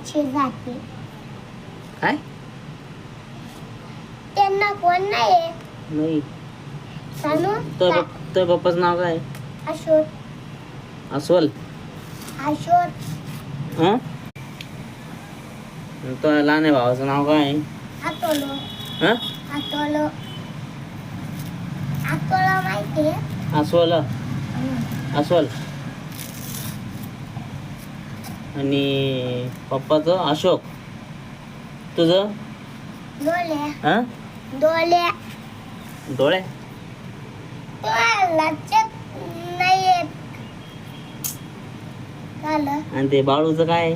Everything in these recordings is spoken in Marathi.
रातची जाते. काय त्यांना कोण नाही नाही सांगू तर पप्पाचं नाव काय अशोक अस्वल अशोक हं तो लहान आहे भावाचं नाव काय आतोलो हं आतोलो आतोलो माहिती आहे अस्वल अस्वल आणि पप्पाचं अशोक तुझं डोले हं डोले डोळे तुम्हाला लक्षात नाही येत झालं. आणि ते बाळूचं काय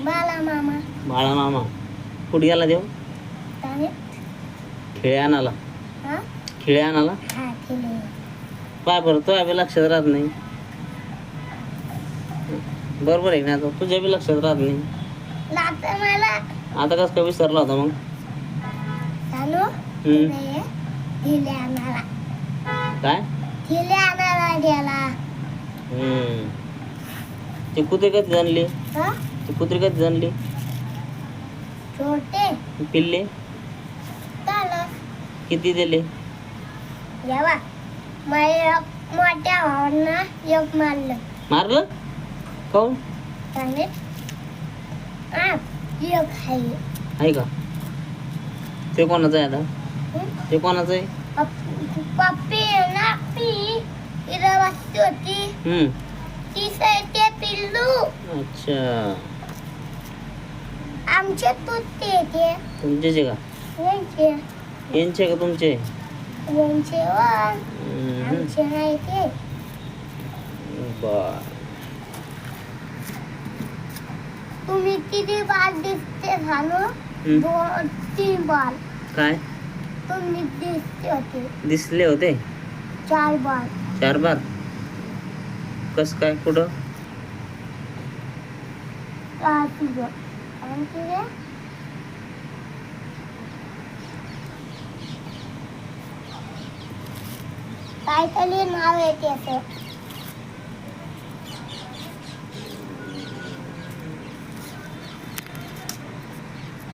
बाला मामा बाळा मामा कुठे गेला देव त्याने खेळे आणायला हा खेळे आणायला हा केले. पाय बरं तो बी लक्षात राहत नाही बरोबर आहे ना आता तुझ्या बी लक्षात राहत नाही लाता मला आता कसं काय विसरला होता मग सांगू हम्म. दिले आणायला काय दिले आणायला गेला. ते कुत्रे कधी जाणली हा ते कुत्रे कधी जाणली छोटे पिल्ले झालं किती दिले जेव्हा मला मोठ्या भावांना एक मारलं मारलं काऊन त्याने एक खाई आहे का ते कोणाचं आहे आता ते कोणाचं आहे पप्पी ना पी इथं बसली होती ती ते पिल्लू अच्छा आमचे तुटते ते तुमचेच आहे का यांचे यांचे का तुमचे यांचे वर आमचे नाही ते बर तुम्ही किती बाल दिसते झालो 2-3 बाल काय तुम्ही दिसते होते दिसले होते 4 बाल 4 बार कस काय कुठं तुझं आणि तुझे काहीतरी नाव आहे त्याचं